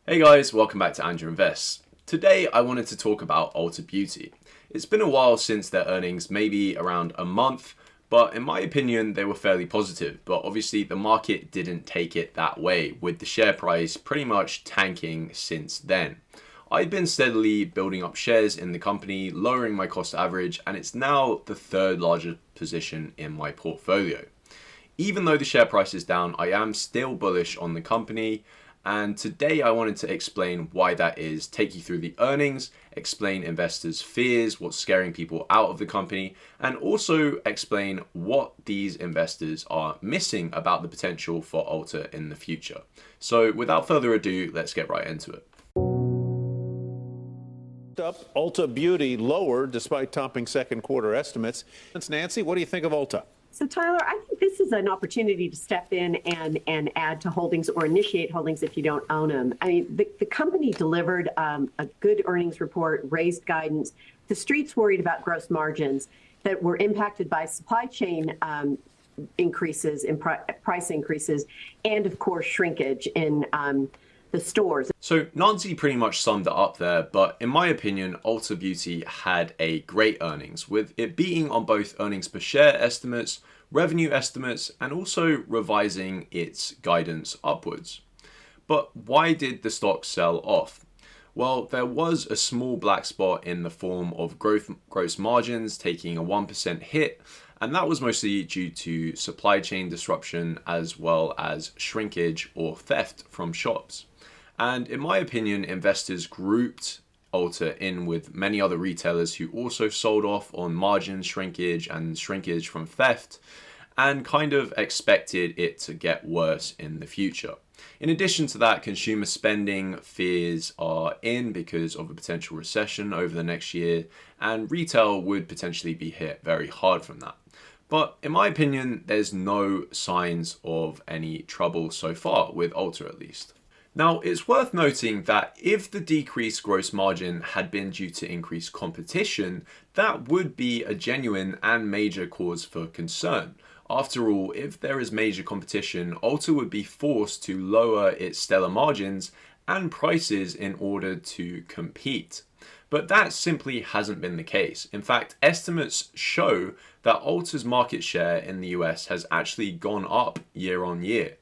Hey guys, welcome back to Andrew Invests. Today I wanted to talk about Ulta Beauty. It's been a while since their earnings, maybe around a month, but in my opinion they were fairly positive, but obviously the market didn't take it that way, with the share price pretty much tanking since then. I've been steadily building up shares in the company, lowering my cost average, and it's now the third largest position in my portfolio. Even though the share price is down, I am still bullish on the company. And today I wanted to explain why that is, take you through the earnings, explain investors' fears, what's scaring people out of the company, and also explain what these investors are missing about the potential for Ulta in the future. So without further ado, let's get right into it. Up, Ulta Beauty lower despite topping second quarter estimates. Nancy, what do you think of Ulta? So Tyler, I think this is an opportunity to step in and add to holdings or initiate holdings if you don't own them. I mean, the company delivered a good earnings report, raised guidance. The street's worried about gross margins that were impacted by supply chain increases in price increases, and of course shrinkage in the stores. So Nancy pretty much summed it up there, but in my opinion, Ulta Beauty had a great earnings, with it beating on both earnings per share estimates, revenue estimates, and also revising its guidance upwards. But why did the stock sell off? Well, there was a small black spot in the form of gross margins taking a 1% hit, and that was mostly due to supply chain disruption as well as shrinkage or theft from shops. And in my opinion, investors grouped Ulta in with many other retailers who also sold off on margin shrinkage and shrinkage from theft, and kind of expected it to get worse in the future. In addition to that, consumer spending fears are in because of a potential recession over the next year, and retail would potentially be hit very hard from that. But in my opinion, there's no signs of any trouble so far, with Ulta at least. Now, it's worth noting that if the decreased gross margin had been due to increased competition, that would be a genuine and major cause for concern. After all, if there is major competition, Ulta would be forced to lower its stellar margins and prices in order to compete. But that simply hasn't been the case. In fact, estimates show that Ulta's market share in the US has actually gone up year on year.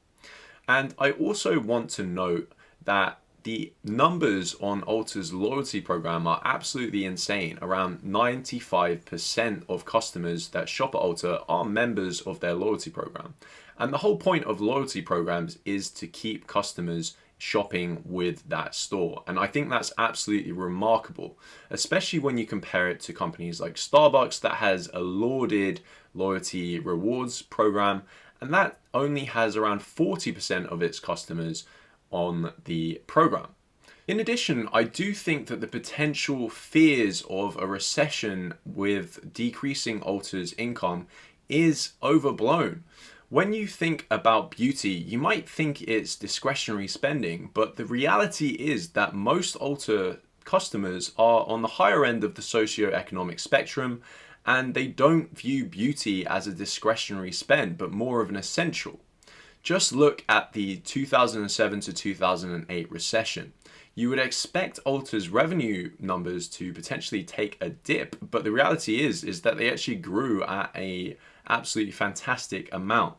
And I also want to note that the numbers on Ulta's loyalty program are absolutely insane. Around 95% of customers that shop at Ulta are members of their loyalty program. And the whole point of loyalty programs is to keep customers shopping with that store. And I think that's absolutely remarkable, especially when you compare it to companies like Starbucks that has a lauded loyalty rewards program, and that only has around 40% of its customers on the program. In addition, I do think that the potential fears of a recession with decreasing Ulta's income is overblown. When you think about beauty, you might think it's discretionary spending, but the reality is that most Ulta customers are on the higher end of the socioeconomic spectrum, and they don't view beauty as a discretionary spend, but more of an essential. Just look at the 2007 to 2008 recession. You would expect Ulta's revenue numbers to potentially take a dip, but the reality is that they actually grew at a absolutely fantastic amount.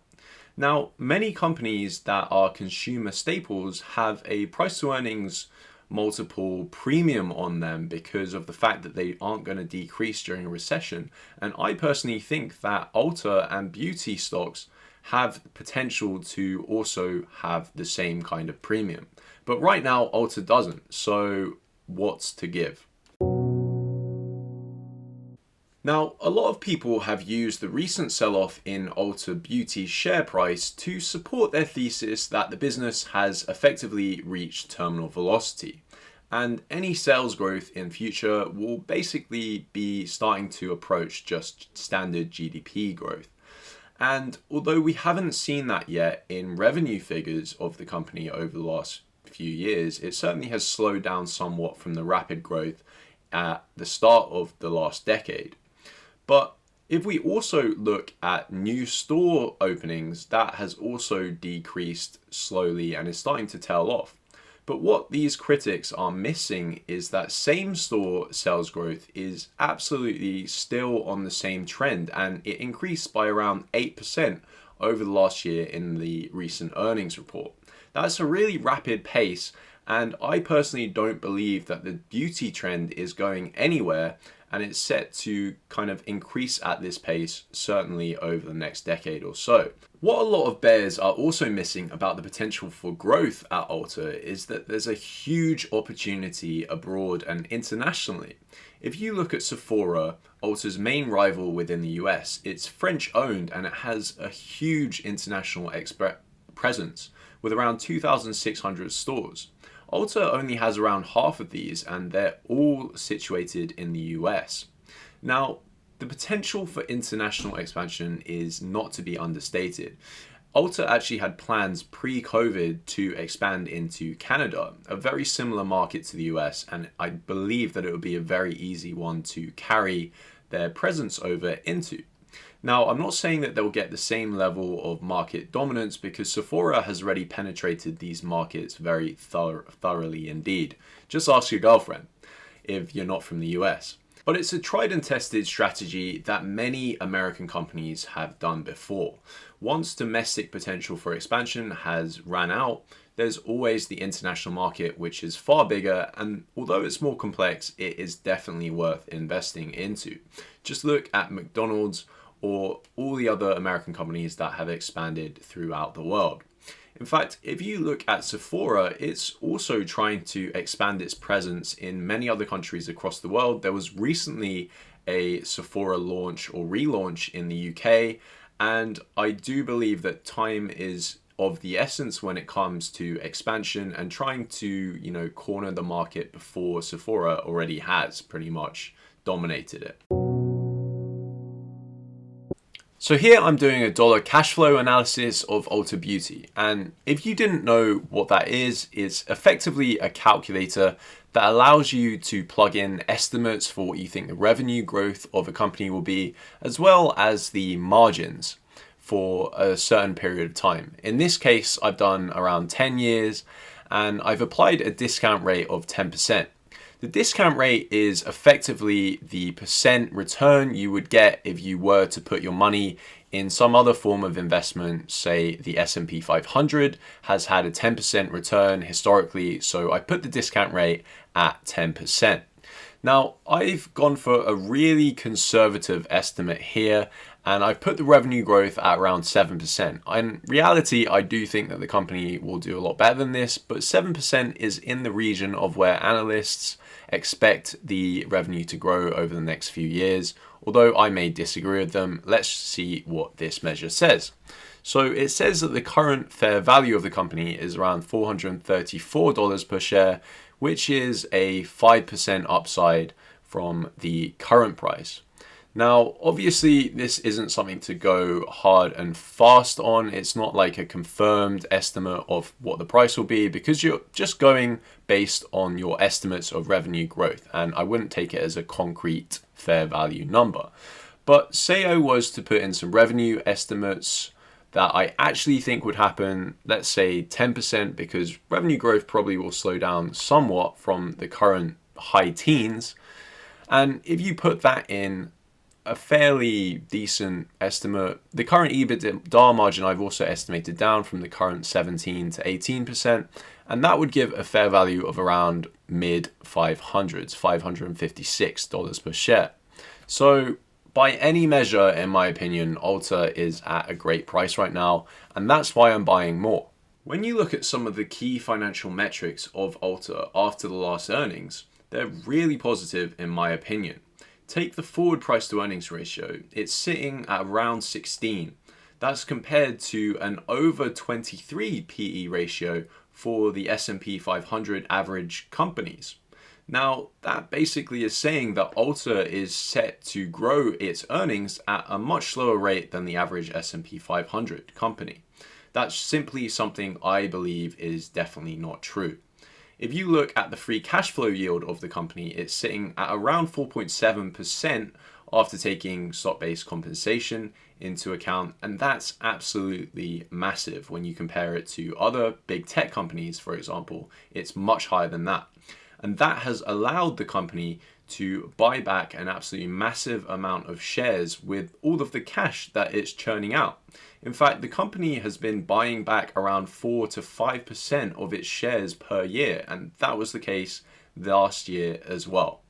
Now, many companies that are consumer staples have a price to earnings multiple premium on them because of the fact that they aren't going to decrease during a recession. And I personally think that Ulta and beauty stocks have potential to also have the same kind of premium. But right now, Ulta doesn't. So what's to give? Now, a lot of people have used the recent sell-off in Ulta Beauty's share price to support their thesis that the business has effectively reached terminal velocity, and any sales growth in future will basically be starting to approach just standard GDP growth. And although we haven't seen that yet in revenue figures of the company over the last few years, it certainly has slowed down somewhat from the rapid growth at the start of the last decade. But if we also look at new store openings, that has also decreased slowly and is starting to tail off. But what these critics are missing is that same-store sales growth is absolutely still on the same trend, and it increased by around 8% over the last year in the recent earnings report. That's a really rapid pace, and I personally don't believe that the beauty trend is going anywhere, and it's set to kind of increase at this pace certainly over the next decade or so. What a lot of bears are also missing about the potential for growth at ULTA is that there's a huge opportunity abroad and internationally. If you look at Sephora, ULTA's main rival within the US, it's French owned and it has a huge international presence with around 2,600 stores. ULTA only has around half of these and they're all situated in the US. Now, the potential for international expansion is not to be understated. ULTA actually had plans pre-COVID to expand into Canada, a very similar market to the US, and I believe that it would be a very easy one to carry their presence over into. Now, I'm not saying that they'll get the same level of market dominance because Sephora has already penetrated these markets very thoroughly indeed. Just ask your girlfriend if you're not from the US. But it's a tried and tested strategy that many American companies have done before. Once domestic potential for expansion has ran out, there's always the international market, which is far bigger, and although it's more complex, it is definitely worth investing into. Just look at McDonald's or all the other American companies that have expanded throughout the world. In fact, if you look at Sephora, it's also trying to expand its presence in many other countries across the world. There was recently a Sephora launch or relaunch in the UK, and I do believe that time is of the essence when it comes to expansion and trying to, corner the market before Sephora already has pretty much dominated it. So here I'm doing a dollar cash flow analysis of Ulta Beauty, and if you didn't know what that is, it's effectively a calculator that allows you to plug in estimates for what you think the revenue growth of a company will be, as well as the margins for a certain period of time. In this case, I've done around 10 years and I've applied a discount rate of 10%. The discount rate is effectively the percent return you would get if you were to put your money in some other form of investment. Say the S&P 500 has had a 10% return historically, so I put the discount rate at 10%. Now, I've gone for a really conservative estimate here, and I've put the revenue growth at around 7%. In reality, I do think that the company will do a lot better than this, but 7% is in the region of where analysts expect the revenue to grow over the next few years. Although I may disagree with them, let's see what this measure says. So it says that the current fair value of the company is around $434 per share, which is a 5% upside from the current price. Now, obviously, this isn't something to go hard and fast on. It's not like a confirmed estimate of what the price will be because you're just going based on your estimates of revenue growth. And I wouldn't take it as a concrete fair value number. But say I was to put in some revenue estimates that I actually think would happen, let's say 10%, because revenue growth probably will slow down somewhat from the current high teens. And if you put that in a fairly decent estimate, the current EBITDA margin I've also estimated down from the current 17 to 18%, and that would give a fair value of around mid 500s, $556 per share. So by any measure, in my opinion, Ulta is at a great price right now, and that's why I'm buying more. When you look at some of the key financial metrics of Ulta after the last earnings, they're really positive in my opinion. Take the forward price to earnings ratio, it's sitting at around 16. That's compared to an over 23 PE ratio for the S&P 500 average companies. Now, that basically is saying that Ulta is set to grow its earnings at a much slower rate than the average S&P 500 company. That's simply something I believe is definitely not true. If you look at the free cash flow yield of the company, it's sitting at around 4.7% after taking stock-based compensation into account, and that's absolutely massive when you compare it to other big tech companies, for example. It's much higher than that. And that has allowed the company to buy back an absolutely massive amount of shares with all of the cash that it's churning out. In fact, the company has been buying back around 4 to 5% of its shares per year, and that was the case last year as well.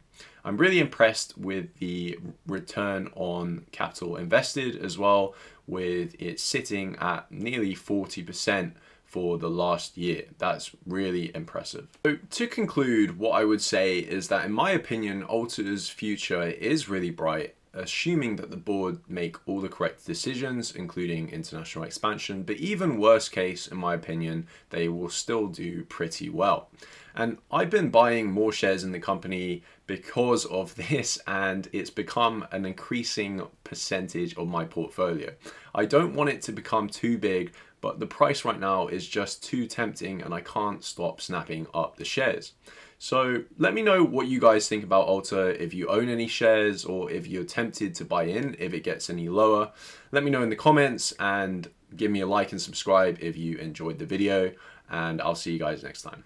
I'm really impressed with the return on capital invested as well, with it sitting at nearly 40% for the last year. That's really impressive. So to conclude, what I would say is that in my opinion, ULTA's future is really bright, assuming that the board make all the correct decisions, including international expansion. But even worst case, in my opinion, they will still do pretty well. And I've been buying more shares in the company because of this, and it's become an increasing percentage of my portfolio. I don't want it to become too big, but the price right now is just too tempting and I can't stop snapping up the shares. So let me know what you guys think about ULTA, if you own any shares or if you're tempted to buy in if it gets any lower. Let me know in the comments and give me a like and subscribe if you enjoyed the video, and I'll see you guys next time.